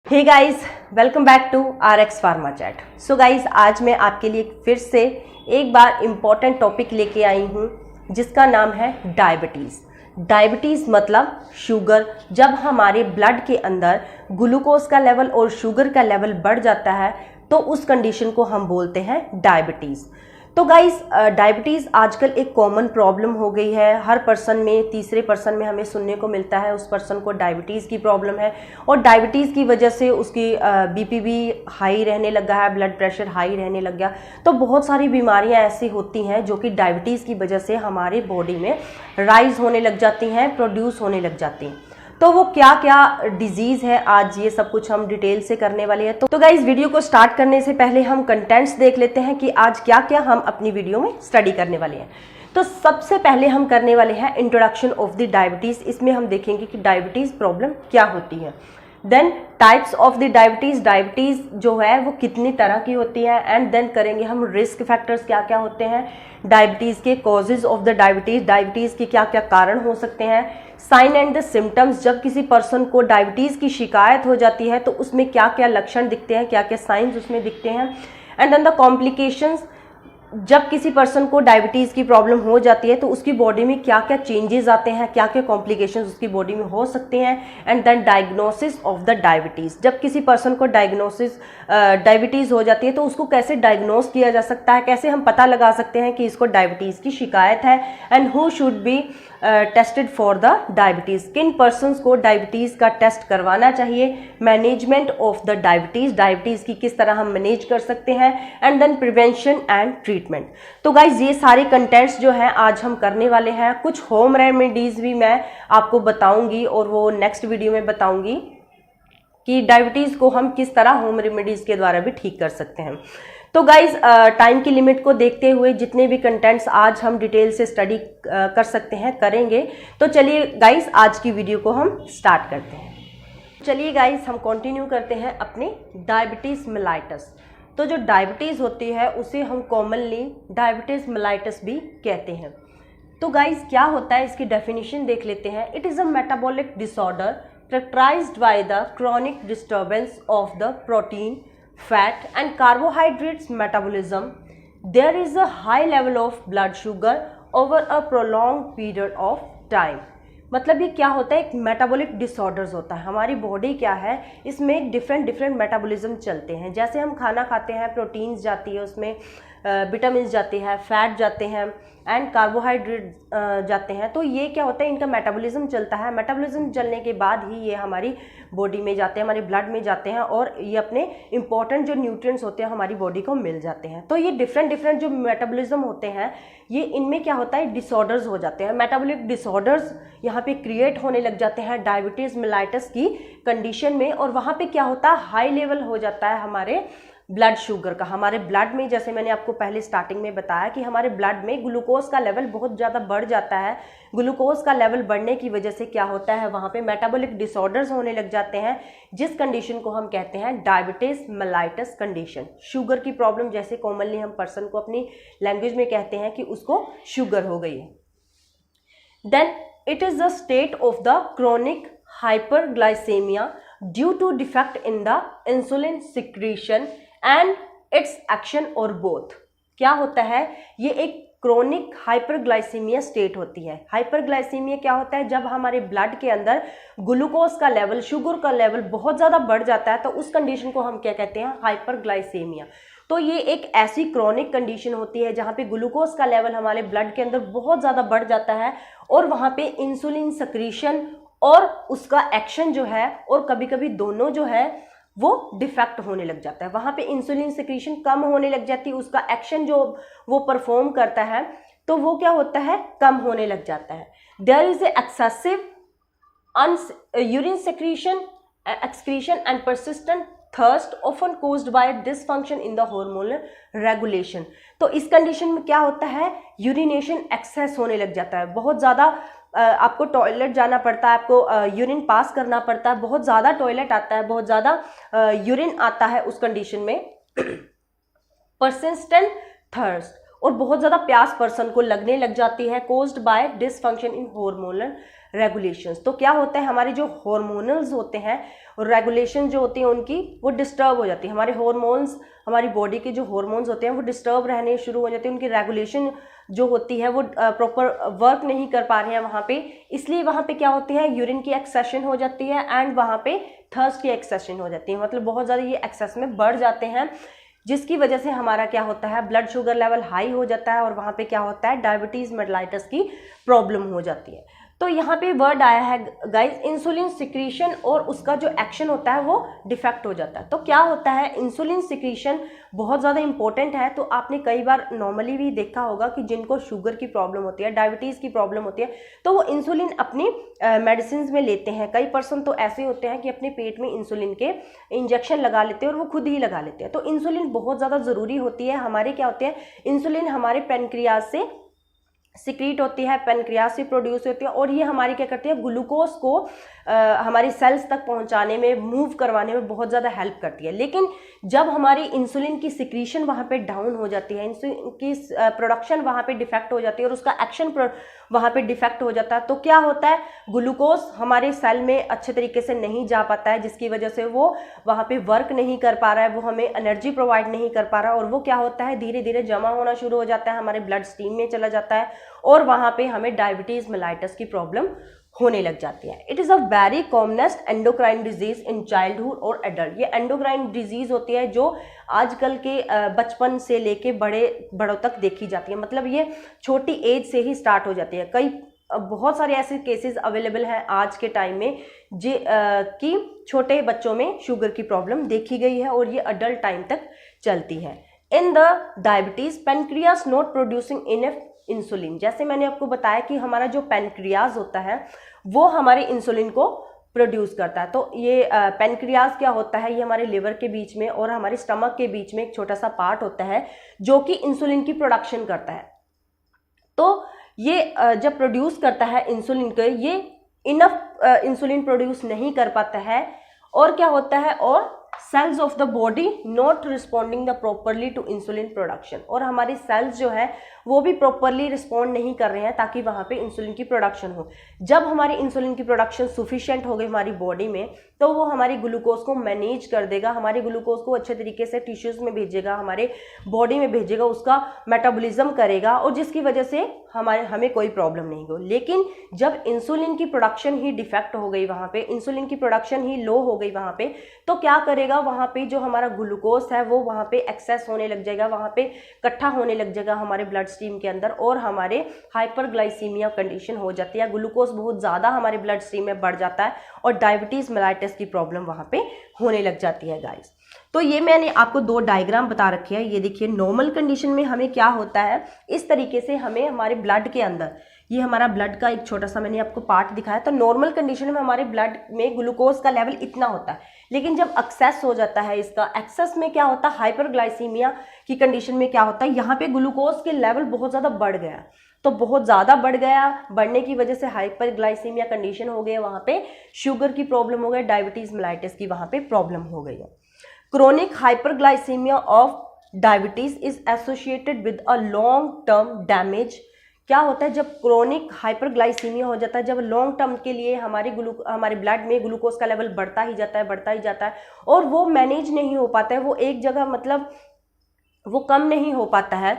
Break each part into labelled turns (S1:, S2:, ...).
S1: Hey guys, welcome back to RX pharma chat. So guys, आज मैं आपके लिए फिर से एक बार इम्पॉर्टेंट टॉपिक लेके आई हूँ जिसका नाम है डायबिटीज़। डायबिटीज़ मतलब शुगर। जब हमारे ब्लड के अंदर ग्लूकोज का लेवल और शुगर का लेवल बढ़ जाता है तो उस कंडीशन को हम बोलते हैं डायबिटीज़। तो गाइस, डायबिटीज़ आजकल एक कॉमन प्रॉब्लम हो गई है। हर पर्सन में, तीसरे पर्सन में हमें सुनने को मिलता है उस पर्सन को डायबिटीज़ की प्रॉब्लम है और डायबिटीज़ की वजह से उसकी बीपी भी हाई रहने लगा है, ब्लड प्रेशर हाई रहने लग गया। तो बहुत सारी बीमारियां ऐसी होती हैं जो कि डायबिटीज़ की वजह से हमारे बॉडी में राइज होने लग जाती हैं, प्रोड्यूस होने लग जाती हैं। तो वो क्या क्या डिजीज़ है, आज ये सब कुछ हम डिटेल से करने वाले हैं। तो गाइस, वीडियो को स्टार्ट करने से पहले हम कंटेंट्स देख लेते हैं कि आज क्या क्या हम अपनी वीडियो में स्टडी करने वाले हैं। तो सबसे पहले हम करने वाले हैं इंट्रोडक्शन ऑफ द डायबिटीज़। इसमें हम देखेंगे कि डायबिटीज़ प्रॉब्लम क्या होती है। Then types of the diabetes, diabetes जो है वो कितनी तरह की होती है। एंड देन करेंगे हम रिस्क फैक्टर्स क्या क्या होते हैं, डायबिटीज़ के causes of the diabetes, diabetes के क्या क्या कारण हो सकते हैं, साइन एंड द सिम्टम्स। जब किसी पर्सन को डायबिटीज़ की शिकायत हो जाती है तो उसमें क्या क्या लक्षण दिखते हैं, क्या क्या साइंस उसमें दिखते हैं। एंड देन द कॉम्प्लिकेशंस, जब किसी पर्सन को डायबिटीज़ की प्रॉब्लम हो जाती है तो उसकी बॉडी में क्या क्या चेंजेस आते हैं, क्या क्या कॉम्प्लिकेशंस उसकी बॉडी में हो सकते हैं। And then diagnosis of the diabetes, जब किसी पर्सन को डायबिटीज़ हो जाती है तो उसको कैसे डायग्नोस किया जा सकता है, कैसे हम पता लगा सकते हैं कि इसको डायबिटीज़ की शिकायत है। And who should be tested for the diabetes, किन पर्सनस को डायबिटीज़ का टेस्ट करवाना चाहिए। Management of the diabetes, diabetes की किस तरह हम मैनेज कर सकते हैं। And then prevention and treatment. तो गाइज, ये सारे कंटेंट्स जो हैं आज हम करने वाले हैं। कुछ होम रेमेडीज़ भी मैं आपको बताऊंगी और वो नेक्स्ट वीडियो में बताऊंगी कि डायबिटीज़ को हम किस तरह होम रेमेडीज़ के द्वारा भी ठीक कर सकते हैं। तो गाइज, टाइम की लिमिट को देखते हुए जितने भी कंटेंट्स आज हम डिटेल से स्टडी कर सकते हैं करेंगे। तो चलिए गाइज, आज की वीडियो को हम स्टार्ट करते हैं। चलिए गाइज, हम कंटिन्यू करते हैं अपनी डायबिटीज़ मेलाइटस। तो जो डायबिटीज़ होती है उसे हम कॉमनली डायबिटीज़ मेलाइटस भी कहते हैं। तो गाइज, क्या होता है, इसकी डेफिनेशन देख लेते हैं। It is a metabolic disorder characterized by the chronic disturbance of the protein, fat and carbohydrates metabolism. There is a high level of blood sugar over a prolonged period of time. मतलब ये क्या होता है, एक metabolic disorders होता है। हमारी body क्या है, इसमें डिफरेंट मेटाबॉलिज्म चलते हैं। जैसे हम खाना खाते हैं, प्रोटीन्स जाती है उसमें, विटामिन जाती है, फैट जाते हैं एंड कार्बोहाइड्रेट जाते हैं। तो ये क्या होता है, इनका मेटाबॉलिज्म चलता है। मेटाबॉलिज्म चलने के बाद ही ये हमारी बॉडी में जाते हैं, हमारे ब्लड में जाते हैं और ये अपने इंपॉर्टेंट जो न्यूट्रिएंट्स होते हैं हमारी बॉडी को मिल जाते हैं। तो ये डिफरेंट जो मेटाबॉलिज्म होते हैं, ये इनमें क्या होता है, डिसऑर्डर्स हो जाते हैं। मेटाबॉलिक डिसऑर्डर्स यहाँ पे क्रिएट होने लग जाते हैं डायबिटीज़ मेलाइटस की कंडीशन में। और वहाँ पे क्या होता है, हाई लेवल हो जाता है हमारे ब्लड शुगर का। हमारे ब्लड में, जैसे मैंने आपको पहले स्टार्टिंग में बताया कि हमारे ब्लड में ग्लूकोज का लेवल बहुत ज़्यादा बढ़ जाता है। ग्लूकोज का लेवल बढ़ने की वजह से क्या होता है, वहाँ पे मेटाबॉलिक डिसऑर्डर्स होने लग जाते हैं, जिस कंडीशन को हम कहते हैं डायबिटीज़ मेलाइटस कंडीशन। शुगर की प्रॉब्लम, जैसे कॉमनली हम पर्सन को अपनी लैंग्वेज में कहते हैं कि उसको शुगर हो गई है। Then it is the state of the chronic hyperglycaemia due to defect in the insulin secretion and its action और बोथ। क्या होता है, ये एक क्रोनिक हाइपरग्लाइसीमिया स्टेट होती है। हाइपरग्लाइसीमिया क्या होता है, जब हमारे ब्लड के अंदर ग्लूकोज का लेवल, शुगर का लेवल बहुत ज़्यादा बढ़ जाता है तो उस कंडीशन को हम क्या कहते हैं, हाइपरग्लाइसीमिया। तो ये एक ऐसी क्रोनिक कंडीशन होती है जहाँ पे ग्लूकोज का लेवल हमारे ब्लड के अंदर बहुत ज़्यादा बढ़ जाता है और वहाँ पे इंसुलिन सक्रीशन और उसका एक्शन जो है, और कभी कभी दोनों जो है वो डिफेक्ट होने लग जाता है। वहाँ पे इंसुलिन सिक्रीशन कम होने लग जाती है, उसका एक्शन जो वो परफॉर्म करता है तो वो क्या होता है, कम होने लग जाता है। There is excessive urine excretion and persistent thirst often caused by dysfunction in the hormonal regulation। तो इस कंडीशन में क्या होता है, यूरिनेशन एक्सेस होने लग जाता है, बहुत ज़्यादा आपको टॉयलेट जाना पड़ता है, आपको यूरिन पास करना पड़ता है, बहुत ज़्यादा टॉयलेट आता है, बहुत ज़्यादा यूरिन आता है उस कंडीशन में। परसिस्टेंट थर्स्ट, और बहुत ज़्यादा प्यास पर्सन को लगने लग जाती है, caused by dysfunction in hormonal regulations. तो क्या होता है, हमारे जो हॉर्मोनल्स होते हैं और रेगुलेशन जो होती है उनकी वो डिस्टर्ब हो जाती है। हमारे हॉर्मोन्स, हमारी बॉडी के जो हॉर्मोन्स होते हैं वो डिस्टर्ब रहने शुरू हो जाते हैं, उनकी रेगुलेशन जो होती है वो प्रॉपर वर्क नहीं कर पा रहे हैं वहाँ पे। इसलिए वहाँ पे क्या होती है, यूरिन की एक्सेशन हो जाती है एंड वहाँ पे थर्स्ट की एक्सेशन हो जाती है। मतलब बहुत ज़्यादा ये एक्सेस में बढ़ जाते हैं, जिसकी वजह से हमारा क्या होता है, ब्लड शुगर लेवल हाई हो जाता है और वहाँ पे क्या होता है, डायबिटीज़ मेलिटस की प्रॉब्लम हो जाती है। तो यहाँ पे वर्ड आया है गाइस, इंसुलिन सिक्रीशन, और उसका जो एक्शन होता है वो डिफेक्ट हो जाता है। तो क्या होता है, इंसुलिन सिक्रीशन बहुत ज़्यादा इंपॉर्टेंट है। तो आपने कई बार नॉर्मली भी देखा होगा कि जिनको शुगर की प्रॉब्लम होती है, डायबिटीज़ की प्रॉब्लम होती है, तो वो इंसुलिन अपनी मेडिसिन में लेते हैं। कई पर्सन तो ऐसे होते हैं कि अपने पेट में इंसुलिन के इंजेक्शन लगा लेते हैं और वो खुद ही लगा लेते हैं। तो इंसुलिन बहुत ज़्यादा ज़रूरी होती है। हमारे क्या होते हैं, इंसुलिन हमारे पैनक्रियाज से सिक्रीट होती है, पैनक्रियाज से प्रोड्यूस होती है, और ये हमारी क्या करती है, ग्लूकोज को हमारी सेल्स तक पहुंचाने में, मूव करवाने में बहुत ज़्यादा हेल्प करती है। लेकिन जब हमारी इंसुलिन की सिक्रीशन वहाँ पे डाउन हो जाती है, इंसुलिन की प्रोडक्शन वहाँ पे डिफेक्ट हो जाती है और उसका एक्शन वहाँ पे डिफेक्ट हो जाता है, तो क्या होता है, ग्लूकोज हमारे सेल में अच्छे तरीके से नहीं जा पाता है, जिसकी वजह से वो वहाँ पे वर्क नहीं कर पा रहा है, वो हमें एनर्जी प्रोवाइड नहीं कर पा रहा है, और वो क्या होता है, धीरे धीरे जमा होना शुरू हो जाता है, हमारे ब्लड स्ट्रीम में चला जाता है और वहाँ पे हमें डायबिटीज मेलिटस की प्रॉब्लम होने लग जाती है। It is a very commonest endocrine disease in childhood और एडल्ट। ये एंडोक्राइन डिजीज होती है जो आजकल के बचपन से लेके बड़ों तक देखी जाती है। मतलब ये छोटी एज से ही स्टार्ट हो जाती है। कई बहुत सारे ऐसे केसेस अवेलेबल हैं आज के टाइम में कि छोटे बच्चों में शुगर की प्रॉब्लम देखी गई है और ये अडल्ट टाइम तक चलती है। In the diabetes pancreas not producing enough insulin. जैसे मैंने आपको बताया कि हमारा जो पेनक्रियाज होता है वो हमारे इंसुलिन को प्रोड्यूस करता है। तो ये पेनक्रियाज क्या होता है, ये हमारे लिवर के बीच में और हमारे स्टमक के बीच में एक छोटा सा पार्ट होता है जो कि इंसुलिन की प्रोडक्शन करता है। तो ये जब प्रोड्यूस करता है इंसुलिन को, ये इनफ इंसुलिन प्रोड्यूस नहीं कर पाता है, और क्या होता है, और cells of the body not responding the properly to insulin production, और हमारी सेल्स जो है वो भी प्रॉपरली रिस्पॉन्ड नहीं कर रहे हैं ताकि वहाँ पे इंसुलिन की प्रोडक्शन हो। जब हमारी इंसुलिन की प्रोडक्शन सुफिशिएंट हो गई हमारी बॉडी में, तो वो हमारी ग्लूकोज को मैनेज कर देगा, हमारे ग्लूकोज को अच्छे तरीके से टिश्यूज में भेजेगा, हमारे बॉडी में भेजेगा, उसका मेटाबॉलिज्म करेगा, और जिसकी वजह से हमें कोई प्रॉब्लम नहीं हो। लेकिन जब इंसुलिन की प्रोडक्शन ही डिफेक्ट हो गई, वहाँ पे इंसुलिन की प्रोडक्शन ही लो हो गई वहाँ पे, तो क्या करेगा, वहाँ पे जो हमारा ग्लूकोज है वो वहाँ पे एक्सेस होने लग जाएगा, वहाँ पे इकट्ठा होने लग जाएगा हमारे ब्लड स्ट्रीम के अंदर, और हमारे हाइपरग्लाइसीमिया कंडीशन हो जाती है। ग्लूकोज बहुत ज़्यादा हमारे ब्लड स्ट्रीम में बढ़ जाता है और डायबिटीज़ मेलिटस की प्रॉब्लम वहाँ पे होने लग जाती है गाइस। तो ये मैंने आपको दो डायग्राम बता रखे हैं। ये देखिए, नॉर्मल कंडीशन में हमें क्या होता है, इस तरीके से हमें हमारे ब्लड के अंदर, ये हमारा ब्लड का एक छोटा सा मैंने आपको पार्ट दिखाया। तो नॉर्मल कंडीशन में हमारे ब्लड में ग्लूकोज का लेवल इतना होता है, लेकिन जब एक्सेस हो जाता है इसका, एक्सेस में क्या होता है, हाइपरग्लाइसीमिया की कंडीशन में क्या होता है, यहाँ पे ग्लूकोज के लेवल बहुत ज़्यादा बढ़ गया, तो बहुत ज़्यादा बढ़ गया, बढ़ने की वजह से हाइपरग्लाइसीमिया कंडीशन हो गई, वहाँ पे शुगर की प्रॉब्लम हो गई, डायबिटीज़ मेलिटस की वहाँ पे प्रॉब्लम हो गई है। Chronic hyperglycaemia of diabetes is associated with a long term damage. क्या होता है, जब क्रोनिक हाइपरग्लाइसीमिया हो जाता है, जब लॉन्ग टर्म के लिए हमारे ब्लड में ग्लूकोज का लेवल बढ़ता ही जाता है और वो मैनेज नहीं हो पाता है, वो एक जगह मतलब वो कम नहीं हो पाता है,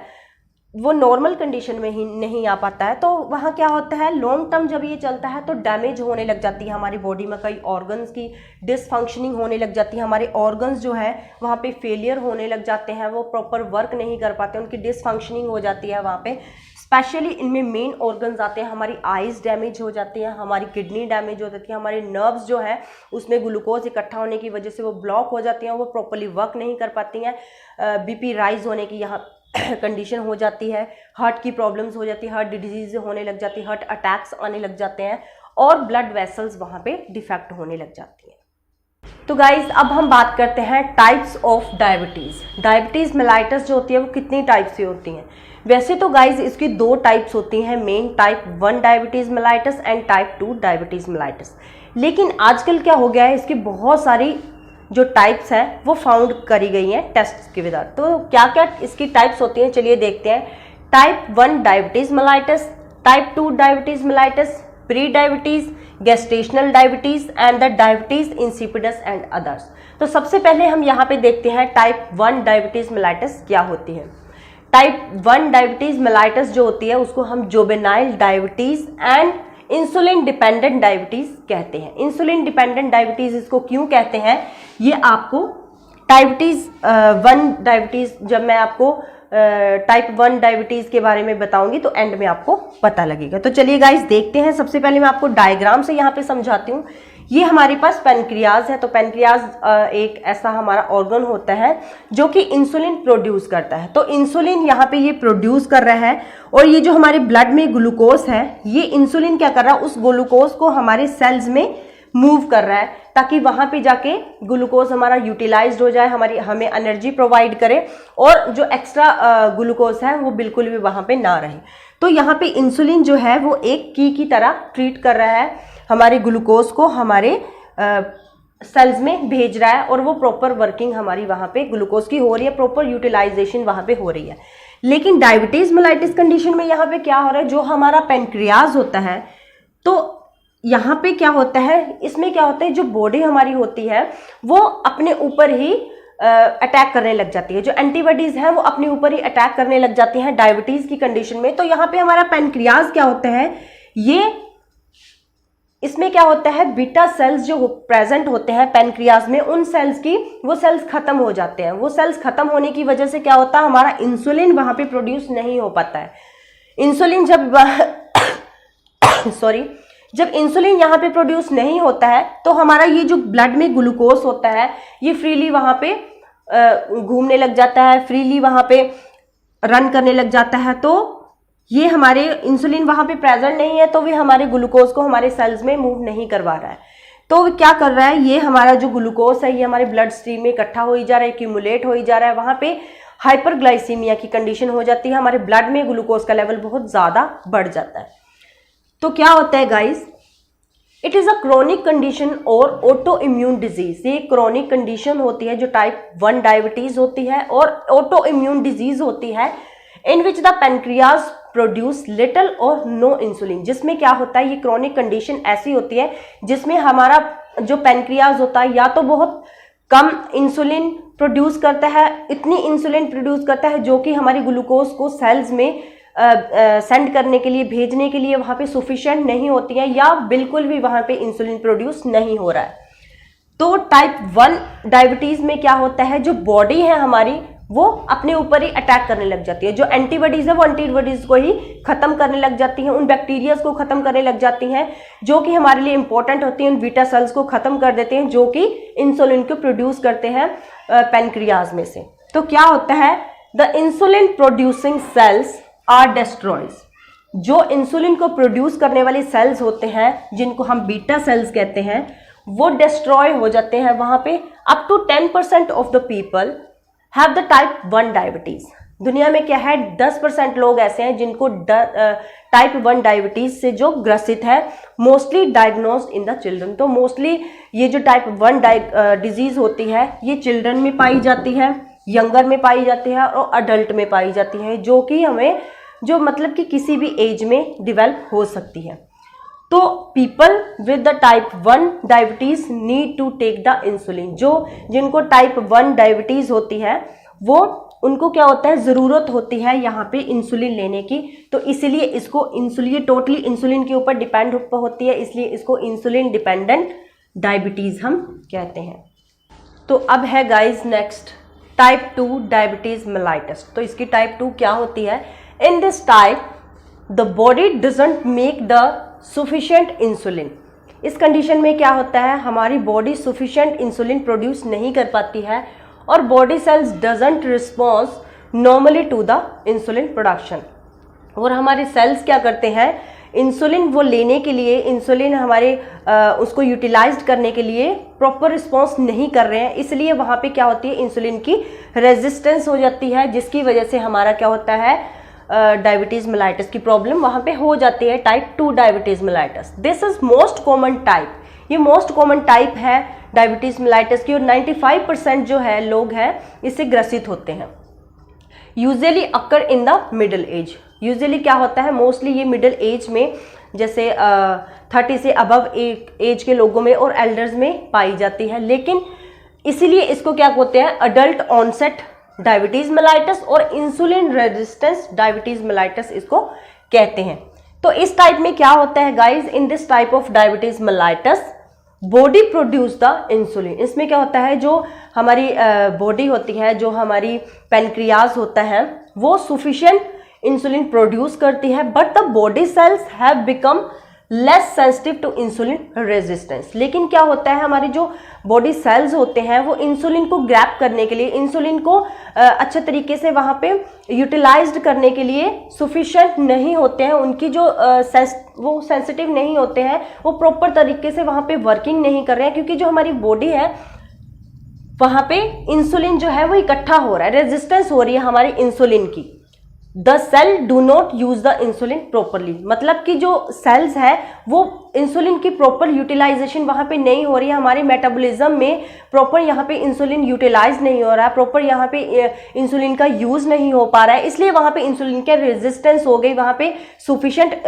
S1: वो नॉर्मल कंडीशन में ही नहीं आ पाता है, तो वहाँ क्या होता है, लॉन्ग टर्म जब ये चलता है तो डैमेज होने लग जाती है हमारी बॉडी में, कई ऑर्गन्स की डिसफंक्शनिंग होने लग जाती है, हमारे ऑर्गन्स जो है वहाँ पे फेलियर होने लग जाते हैं, वो प्रॉपर वर्क नहीं कर पाते, उनकी डिसफंक्शनिंग हो जाती है वहाँ पे। स्पेशली इनमें मेन ऑर्गन्स आते हैं, हमारी आइज़ डैमेज हो जाती हैं, हमारी किडनी डैमेज हो जाती है, हमारे नर्व्स जो है उसमें ग्लूकोज इकट्ठा होने की वजह से वो ब्लॉक हो जाती हैं, वो प्रॉपरली वर्क नहीं कर पाती हैं, बीपी राइज होने की यहाँ कंडीशन हो जाती है, हार्ट की प्रॉब्लम्स हो जाती है, हार्ट डिजीज होने लग जाती है, हार्ट अटैक्स आने लग जाते हैं और ब्लड वेसल्स वहाँ पे डिफेक्ट होने लग जाती हैं। तो गाइज अब हम बात करते हैं types of diabetes. Diabetes mellitus जो होती है वो कितनी टाइप से होती हैं। वैसे तो गाइज इसकी दो टाइप्स होती हैं main, type 1 diabetes mellitus and type 2 diabetes mellitus. लेकिन आजकल क्या हो गया है, इसकी बहुत सारी जो टाइप्स हैं वो फाउंड करी गई हैं टेस्ट के विदाउट। तो क्या क्या इसकी टाइप्स होती हैं चलिए देखते हैं। Type 1 diabetes mellitus, type 2 diabetes mellitus, pre diabetes, gestational diabetes and the diabetes insipidus and others. तो सबसे पहले हम यहाँ पे देखते हैं टाइप 1 डायबिटीज मेलाइटस क्या होती है। टाइप 1 डायबिटीज मेलाइटस जो होती है उसको हम juvenile diabetes and insulin dependent diabetes कहते हैं। इंसुलिन डिपेंडेंट डायबिटीज इसको क्यों कहते हैं, ये आपको डायबिटीज 1 डायबिटीज, जब मैं आपको टाइप 1 डायबिटीज के बारे में बताऊंगी तो एंड में आपको पता लगेगा। तो चलिए गाइस देखते हैं। सबसे पहले मैं आपको डायग्राम से यहाँ पे समझाती हूँ। ये हमारे पास पेनक्रियाज है। तो पेनक्रियाज एक ऐसा हमारा ऑर्गन होता है जो कि इंसुलिन प्रोड्यूस करता है। तो इंसुलिन यहाँ पे ये प्रोड्यूस कर रहा है और ये जो हमारे ब्लड में ग्लूकोज है, ये इंसुलिन क्या कर रहा है, उस ग्लूकोज को हमारे सेल्स में मूव कर रहा है ताकि वहां पे जाके ग्लूकोज हमारा यूटिलाइज्ड हो जाए, हमें एनर्जी प्रोवाइड करे और जो एक्स्ट्रा ग्लूकोज है वो बिल्कुल भी वहां पे ना रहे। तो यहाँ पे इंसुलिन जो है वो एक की तरह ट्रीट कर रहा है, हमारे ग्लूकोज को हमारे सेल्स में भेज रहा है और वो प्रॉपर वर्किंग हमारी वहां पे ग्लूकोज की हो रही है, प्रॉपर यूटिलाइजेशन वहां पे हो रही है। लेकिन डायबिटीज मेलाइटिस कंडीशन में यहाँ पे क्या हो रहा है, जो हमारा पेनक्रियाज होता है, तो यहाँ पे क्या होता है, इसमें क्या होता है, जो बॉडी हमारी होती है वो अपने ऊपर ही अटैक करने लग जाती है। जो एंटीबॉडीज हैं वो अपने ऊपर ही अटैक करने लग जाती हैं डायबिटीज की कंडीशन में। तो यहाँ पे हमारा पेनक्रियाज क्या होता है, ये इसमें क्या होता है, बीटा सेल्स जो प्रेजेंट होते हैं पेनक्रियाज में, उन सेल्स की वो सेल्स खत्म हो जाते हैं। वो सेल्स खत्म होने की वजह से क्या होता है, हमारा इंसुलिन वहां पे प्रोड्यूस नहीं हो पाता है। इंसुलिन जब जब इंसुलिन यहाँ पे प्रोड्यूस नहीं होता है तो हमारा ये जो ब्लड में ग्लूकोज होता है ये फ्रीली वहाँ पे घूमने लग जाता है, फ्रीली वहाँ पे रन करने लग जाता है। तो ये हमारे इंसुलिन वहाँ पे प्रेजेंट नहीं है तो वे हमारे ग्लूकोज को हमारे सेल्स में मूव नहीं करवा रहा है। तो क्या कर रहा है, ये हमारा जो ग्लूकोज है ये हमारे ब्लड स्ट्रीम में इकट्ठा हो ही जा रहा है, एक्यूमुलेट हो ही जा रहा है। वहाँ पे हाइपरग्लाइसीमिया की कंडीशन हो जाती है, हमारे ब्लड में ग्लूकोज का लेवल बहुत ज़्यादा बढ़ जाता है। तो क्या होता है guys, it is a chronic condition और ऑटो इम्यून डिजीज। ये क्रोनिक कंडीशन होती है जो टाइप 1 डायबिटीज होती है और ऑटो इम्यून डिजीज होती है, in which the pancreas produce little और नो इंसुलिन। जिसमें क्या होता है, ये क्रोनिक कंडीशन ऐसी होती है जिसमें हमारा जो पेनक्रियाज होता है या तो बहुत कम इंसुलिन प्रोड्यूस करता है, इतनी इंसुलिन प्रोड्यूस करता है जो कि हमारी ग्लूकोज को सेल्स में सेंड करने के लिए, भेजने के लिए वहाँ पे सफिशिएंट नहीं होती है, या बिल्कुल भी वहाँ पे इंसुलिन प्रोड्यूस नहीं हो रहा है। तो टाइप 1 डायबिटीज में क्या होता है, जो बॉडी है हमारी वो अपने ऊपर ही अटैक करने लग जाती है। जो एंटीबॉडीज है वो एंटीबॉडीज को ही खत्म करने लग जाती हैं, उन बैक्टीरियाज को खत्म करने लग जाती हैं जो कि हमारे लिए इंपॉर्टेंट होती हैं, उन बीटा सेल्स को खत्म कर देते हैं जो कि इंसुलिन को प्रोड्यूस करते हैं पेनक्रियाज में से। तो क्या होता है, the insulin producing cells are destroys. जो इंसुलिन को प्रोड्यूस करने वाले सेल्स होते हैं जिनको हम बीटा सेल्स कहते हैं, वो डिस्ट्रॉय हो जाते हैं। वहां पे up to 10% of the people have the type 1 diabetes. दुनिया में क्या है, 10% लोग ऐसे हैं जिनको टाइप 1 डायबिटीज से जो ग्रसित है, mostly diagnosed in the children. तो मोस्टली ये जो टाइप 1 डिजीज होती है ये चिल्ड्रन में पाई जाती है, यंगर में पाई जाती है और अडल्ट में पाई जाती है, जो कि हमें जो मतलब कि किसी भी एज में डेवलप हो सकती है। तो people with the type 1 diabetes need to take the insulin. जो जिनको टाइप 1 डायबिटीज होती है वो उनको क्या होता है, ज़रूरत होती है यहाँ पे इंसुलिन लेने की। तो इसीलिए इसको इंसुलिन, टोटली इंसुलिन के ऊपर डिपेंड होती है, इसलिए इसको इंसुलिन डिपेंडेंट डायबिटीज हम कहते हैं। तो अब है guys next type 2 diabetes mellitus. तो इसकी टाइप 2 क्या होती है, in this type the body doesn't make the sufficient insulin. इस कंडीशन में क्या होता है, हमारी बॉडी सफिशिएंट इंसुलिन प्रोड्यूस नहीं कर पाती है और body cells doesn't response normally to the insulin production. और हमारे सेल्स क्या करते हैं, इंसुलिन वो लेने के लिए, इंसुलिन हमारे उसको यूटिलाइज करने के लिए प्रॉपर रिस्पॉन्स नहीं कर रहे हैं, इसलिए वहाँ पे क्या होती है, इंसुलिन की रेजिस्टेंस हो जाती है, जिसकी वजह से हमारा क्या होता है, डायबिटीज मेलाइटस की प्रॉब्लम वहाँ पे हो जाती है, type 2 diabetes mellitus. This is most common type, ये मोस्ट कॉमन टाइप है डायबिटीज मेलाइटस की और 95% जो है लोग हैं इससे ग्रसित होते हैं। Usually occur in the middle age. Usually क्या होता है, मोस्टली ये मिडिल एज में जैसे 30 से अबव एज के लोगों में और एल्डर्स में पाई जाती है। लेकिन इसीलिए इसको क्या कहते हैं, अडल्ट ऑनसेट डायबिटीज मेलाइटस और इंसुलिन रेजिस्टेंस डायबिटीज मेलाइटस इसको कहते हैं। तो इस टाइप में क्या होता है guys, in this type of diabetes mellitus body produce the insulin. इसमें क्या होता है, जो हमारी बॉडी होती है, जो हमारी पेनक्रियाज होता है, वो सुफिशिएंट इंसुलिन प्रोड्यूस करती है, but the body cells have become less sensitive to insulin resistance. लेकिन क्या होता है, हमारी जो बॉडी सेल्स होते हैं वो इंसुलिन को ग्रैब करने के लिए, इंसुलिन को अच्छे तरीके से वहाँ पे यूटिलाइज्ड करने के लिए सफिशिएंट नहीं होते हैं, उनकी जो वो सेंसिटिव नहीं होते हैं, वो प्रॉपर तरीके से वहाँ पे वर्किंग नहीं कर रहे हैं, क्योंकि जो हमारी बॉडी है वहाँ पे इंसुलिन जो है वो इकट्ठा हो रहा है, रेजिस्टेंस हो रही है हमारी इंसुलिन की। The cell do not use the insulin properly, मतलब कि जो सेल्स है वो इंसुलिन की प्रॉपर यूटिलाइजेशन वहाँ पे नहीं हो रही है, हमारे मेटाबॉलिज्म में प्रॉपर यहाँ पे इंसुलिन यूटिलाइज नहीं हो रहा है, प्रॉपर यहाँ पे इंसुलिन का यूज नहीं हो पा रहा है, इसलिए वहाँ पे इंसुलिन के रेजिस्टेंस हो गई। वहाँ पे सुफिशिएंट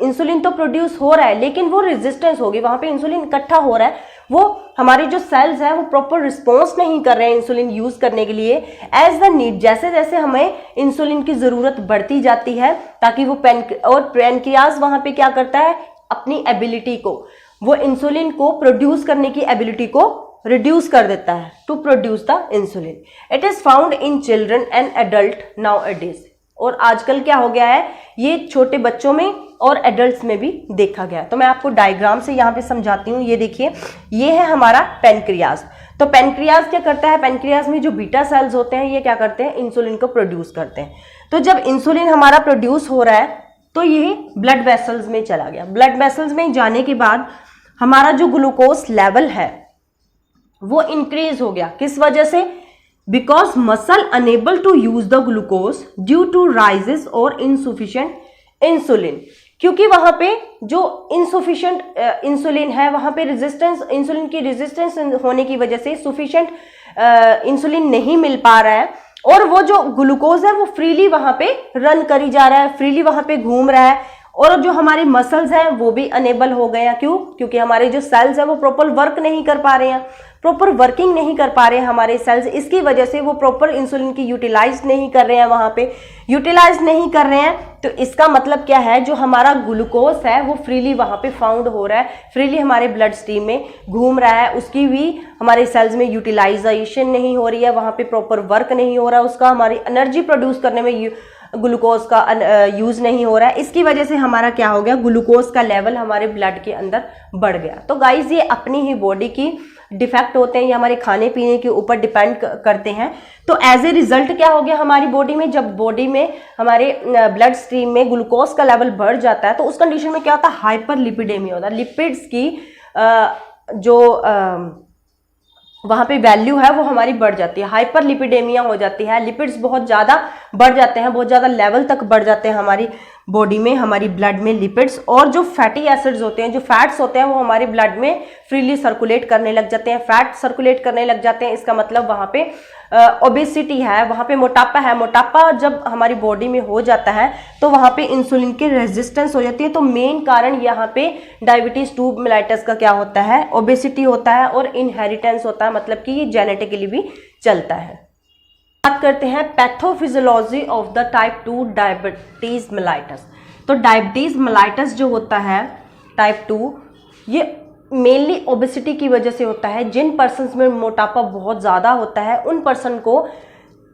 S1: इंसुलिन तो प्रोड्यूस हो रहा है लेकिन वो रेजिस्टेंस हो गई, वहाँ पे इंसुलिन इकट्ठा हो रहा है, वो हमारी जो सेल्स है वो प्रॉपर रिस्पॉन्स नहीं कर रहे हैं इंसुलिन यूज करने के लिए एज द नीड। जैसे जैसे हमें इंसुलिन की जरूरत बढ़ती जाती है, ताकि वो पैनक्रियाज वहां पे क्या करता है, अपनी एबिलिटी को, वो इंसुलिन को प्रोड्यूस करने की एबिलिटी को रिड्यूस कर देता है to produce the insulin. It is found in children and adult nowadays. और आजकल क्या हो गया है, ये छोटे बच्चों में और एडल्ट्स में भी देखा गया। तो मैं आपको डायग्राम से यहाँ पे समझाती हूँ। ये देखिए, ये है हमारा पेनक्रियाज। तो पेनक्रियाज क्या करता है, पेनक्रियाज में जो बीटा सेल्स होते हैं ये क्या करते हैं, इंसुलिन को प्रोड्यूस करते हैं। तो जब इंसुलिन हमारा प्रोड्यूस हो रहा है तो ये ब्लड वेसल्स में चला गया। ब्लड वेसल्स में जाने के बाद हमारा जो ग्लूकोज लेवल है वो इंक्रीज हो गया। किस वजह से, because muscle unable to use the glucose due to rises और इनसुफिशिएंट इंसुलिन। क्योंकि वहां पे जो इनसुफिशिएंट इंसुलिन है, वहां पे रेजिस्टेंस, इंसुलिन की रेजिस्टेंस होने की वजह से सुफिशिएंट इंसुलिन नहीं मिल पा रहा है, और वो जो ग्लूकोज है वो फ्रीली वहां पे रन करी जा रहा है, फ्रीली वहां पे घूम रहा है, और जो हमारे मसल्स हैं वो भी अनेबल हो गए हैं। क्यों, क्योंकि हमारे जो सेल्स हैं वो प्रॉपर वर्क नहीं कर पा रहे हैं, प्रॉपर वर्किंग नहीं कर पा रहे हैं हमारे सेल्स, इसकी वजह से वो प्रॉपर इंसुलिन की यूटिलाइज नहीं कर रहे हैं, वहां पे यूटिलाइज नहीं कर रहे हैं। तो इसका मतलब क्या है, जो हमारा ग्लूकोज है वो फ्रीली वहां पे फाउंड हो रहा है, फ्रीली हमारे ब्लड स्ट्रीम में घूम रहा है, उसकी भी हमारे सेल्स में यूटिलाइजेशन नहीं हो रही है, वहां पे प्रॉपर वर्क नहीं हो रहा है, उसका हमारी एनर्जी प्रोड्यूस करने में ग्लूकोज का यूज नहीं हो रहा है। इसकी वजह से हमारा क्या हो गया, ग्लूकोज का लेवल हमारे ब्लड के अंदर बढ़ गया। तो गाइज ये अपनी ही बॉडी की डिफेक्ट होते हैं, ये हमारे खाने पीने के ऊपर डिपेंड करते हैं। तो एज ए रिजल्ट क्या हो गया हमारी बॉडी में, जब बॉडी में हमारे ब्लड स्ट्रीम में ग्लूकोज का लेवल बढ़ जाता है तो उस कंडीशन में क्या होता है, हाइपर लिपिडेमिया होता है। लिपिड्स की जो वहाँ पे वैल्यू है वो हमारी बढ़ जाती है, हाइपर लिपिडेमिया हो जाती है, लिपिड्स बहुत ज़्यादा बढ़ जाते हैं, बहुत ज़्यादा लेवल तक बढ़ जाते हैं हमारी बॉडी में, हमारी ब्लड में लिपिड्स। और जो फैटी एसिड्स होते हैं, जो फैट्स होते हैं, वो हमारे ब्लड में फ्रीली सर्कुलेट करने लग जाते हैं, फैट सर्कुलेट करने लग जाते हैं। इसका मतलब वहाँ पे ओबेसिटी है, वहाँ पे मोटापा है। मोटापा जब हमारी बॉडी में हो जाता है तो वहाँ पे इंसुलिन की रेजिस्टेंस हो जाती है। तो मेन कारण यहाँ पे डायबिटीज 2 मेलाइटस का क्या होता है, ओबेसिटी होता है और इनहेरिटेंस होता है, मतलब कि ये जेनेटिकली भी चलता है। बात करते हैं pathophysiology of the type 2 diabetes mellitus. तो डायबिटीज मेलाइटस जो होता है टाइप 2, ये मेनली ओबेसिटी की वजह से होता है। जिन पर्सन्स में मोटापा बहुत ज़्यादा होता है उन पर्सन को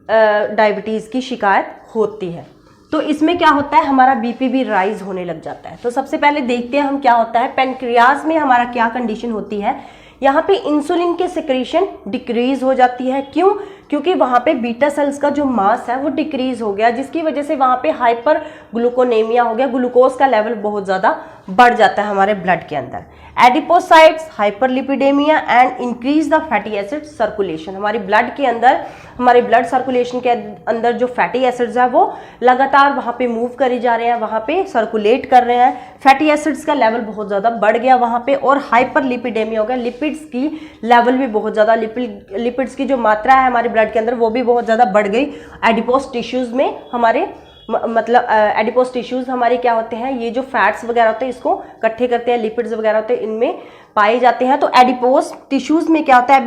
S1: डायबिटीज़ की शिकायत होती है। तो इसमें क्या होता है, हमारा बीपी भी राइज होने लग जाता है। तो सबसे पहले देखते हैं हम क्या होता है, पेनक्रियाज में हमारा क्या कंडीशन होती है। यहाँ पे इंसुलिन के सिक्रीशन डिक्रीज हो जाती है। क्यों, क्योंकि वहाँ पे बीटा सेल्स का जो मास है वो डिक्रीज हो गया, जिसकी वजह से वहाँ पे हाइपर ग्लूकोनेमिया हो गया, ग्लूकोज का लेवल बहुत ज़्यादा बढ़ जाता है हमारे ब्लड के अंदर। Adipocytes, hyperlipidaemia and increase the fatty acid circulation. हमारी ब्लड के अंदर, हमारे ब्लड सर्कुलेशन के अंदर जो फैटी एसिड्स है वो लगातार वहाँ पे मूव करी जा रहे हैं, वहाँ पे सर्कुलेट कर रहे हैं। फैटी एसिड्स का लेवल बहुत ज़्यादा बढ़ गया वहाँ पे, और हाइपरलिपिडेमिया हो गया। लिपिड्स की लेवल भी बहुत ज़्यादा, लिपिड्स की जो मात्रा है हमारे ब्लड के अंदर वो भी बहुत ज़्यादा बढ़ गई। एडिपोस टिश्यूज़ में हमारे मतलब एडिपोज टिश्यूज हमारे क्या होते हैं, ये जो फैट्स वगैरह होते हैं इसको इकट्ठे करते हैं, लिपिड्स वगैरह होते हैं इनमें पाए जाते हैं। तो एडिपोज टिश्यूज में क्या होता है,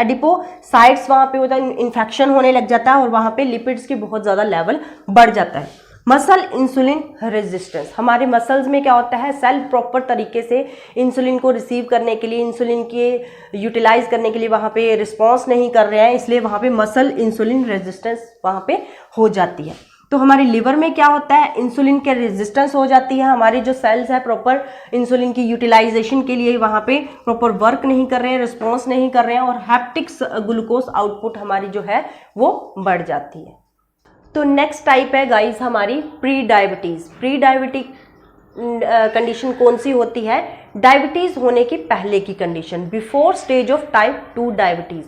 S1: एडिपोसाइट्स वहां पे होता है, इन्फेक्शन होने लग जाता है और वहां पे लिपिड्स की बहुत ज्यादा लेवल बढ़ जाता है। मसल इंसुलिन रेजिस्टेंस, हमारे मसल्स में क्या होता है, सेल प्रॉपर तरीके से इंसुलिन को रिसीव करने के लिए, इंसुलिन के यूटिलाइज करने के लिए वहाँ पे रिस्पॉन्स नहीं कर रहे हैं, इसलिए वहाँ पे मसल इंसुलिन रेजिस्टेंस वहाँ पे हो जाती है। तो हमारे लिवर में क्या होता है, इंसुलिन के रेजिस्टेंस हो जाती है, हमारे जो सेल्स है प्रॉपर इंसुलिन की यूटिलाइजेशन के लिए वहाँ पे प्रॉपर वर्क नहीं कर रहे हैं, रिस्पॉन्स नहीं कर रहे हैं और हैप्टिक्स ग्लूकोज आउटपुट हमारी जो है वो बढ़ जाती है। तो नेक्स्ट टाइप है गाइस हमारी pre diabetes. Pre diabetic condition कौन सी होती है, डायबिटीज होने की पहले की condition, before stage of type 2 diabetes.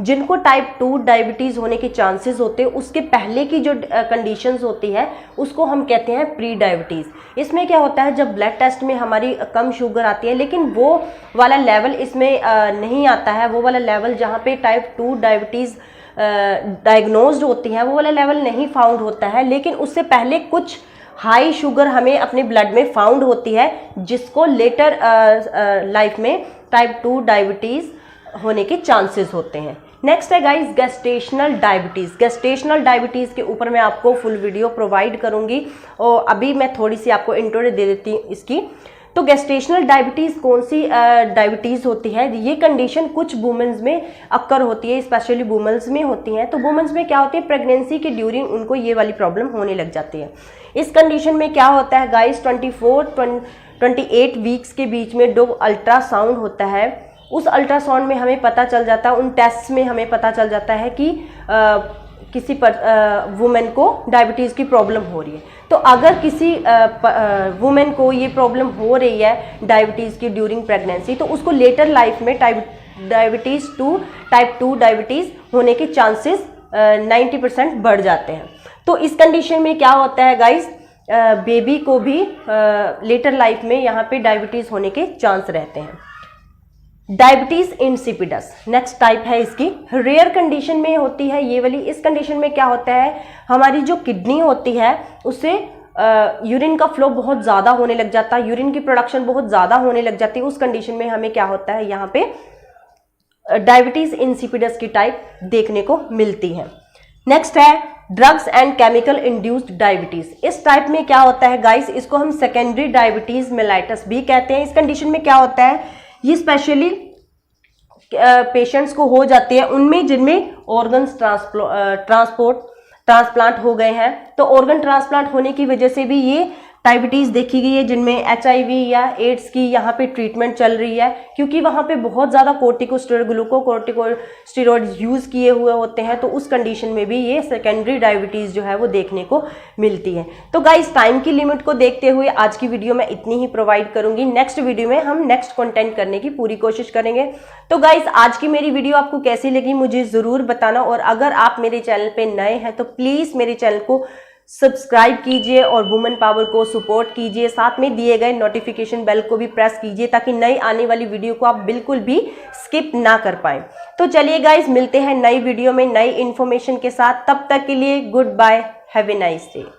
S1: जिनको टाइप 2 डायबिटीज होने के चांसेस होते हैं उसके पहले की जो कंडीशंस होती है उसको हम कहते हैं प्री डायबिटीज। इसमें क्या होता है, जब ब्लड टेस्ट में हमारी कम शुगर आती है लेकिन वो वाला लेवल इसमें नहीं आता है, वो वाला लेवल जहाँ पे टाइप 2 डायबिटीज डायग्नोज्ड होती हैं वो वाला लेवल नहीं फाउंड होता है, लेकिन उससे पहले कुछ हाई शुगर हमें अपने ब्लड में फाउंड होती है जिसको लेटर लाइफ में टाइप 2 डायबिटीज होने के चांसेस होते हैं। नेक्स्ट है guys gestational diabetes. Gestational diabetes के ऊपर मैं आपको फुल वीडियो प्रोवाइड करूंगी और अभी मैं थोड़ी सी आपको इंट्रो दे देती हूँ इसकी। तो गेस्टेशनल डायबिटीज कौन सी डायबिटीज होती है, ये कंडीशन कुछ वुमेन्स में अक्कर होती है, स्पेशली वुमेन्स में होती हैं। तो वुमेन्स में क्या होती है, प्रेगनेंसी के ड्यूरिंग उनको ये वाली प्रॉब्लम होने लग जाती है। इस कंडीशन में क्या होता है गाइस, 24-28 वीक्स के बीच में जो अल्ट्रासाउंड होता है उस अल्ट्रासाउंड में हमें पता चल जाता है, उन टेस्ट में हमें पता चल जाता है कि किसी वुमेन को डायबिटीज़ की प्रॉब्लम हो रही है। तो अगर किसी वुमेन को ये प्रॉब्लम हो रही है डायबिटीज़ की ड्यूरिंग प्रेगनेंसी, तो उसको लेटर लाइफ में टाइप 2 डायबिटीज़ होने के चांसेस 90% बढ़ जाते हैं। तो इस कंडीशन में क्या होता है गाइस, बेबी को भी लेटर लाइफ में यहाँ पे डायबिटीज़ होने के चांस रहते हैं। डायबिटीज इंसिपिडस नेक्स्ट टाइप है इसकी, रेयर कंडीशन में होती है ये वाली। इस कंडीशन में क्या होता है, हमारी जो किडनी होती है उससे यूरिन का फ्लो बहुत ज़्यादा होने लग जाता है, यूरिन की प्रोडक्शन बहुत ज़्यादा होने लग जाती है। उस कंडीशन में हमें क्या होता है, यहाँ पे डायबिटीज इंसिपिडस की टाइप देखने को मिलती है। नेक्स्ट है drugs and chemical induced diabetes. इस टाइप में क्या होता है गाइस, इसको हम सेकेंडरी डायबिटीज मेलाइटस भी कहते हैं। इस कंडीशन में क्या होता है, ये स्पेशली पेशेंट्स को हो जाती है उनमें जिनमें ऑर्गन्स ट्रांसप्लांट हो गए हैं। तो ऑर्गन ट्रांसप्लांट होने की वजह से भी ये डायबिटीज़ देखी गई है, जिनमें HIV या एड्स की यहाँ पे ट्रीटमेंट चल रही है, क्योंकि वहाँ पे बहुत ज़्यादा ग्लूकोकोर्टिकोस्टेरॉइड यूज़ किए हुए होते हैं। तो उस कंडीशन में भी ये सेकेंडरी डायबिटीज़ जो है वो देखने को मिलती है। तो गाइस टाइम की लिमिट को देखते हुए आज की वीडियो में इतनी ही प्रोवाइड करूंगी। नेक्स्ट वीडियो में हम नेक्स्ट कंटेंट करने की पूरी कोशिश करेंगे। तो गाइस आज की मेरी वीडियो आपको कैसी लगी मुझे ज़रूर बताना, और अगर आप मेरे चैनल पर नए हैं तो प्लीज़ मेरे चैनल को सब्सक्राइब कीजिए और वुमेन पावर को सपोर्ट कीजिए। साथ में दिए गए नोटिफिकेशन बेल को भी प्रेस कीजिए ताकि नई आने वाली वीडियो को आप बिल्कुल भी स्किप ना कर पाएं। तो चलिए गाइस मिलते हैं नई वीडियो में नई इन्फॉर्मेशन के साथ, तब तक के लिए good bye, have a nice day.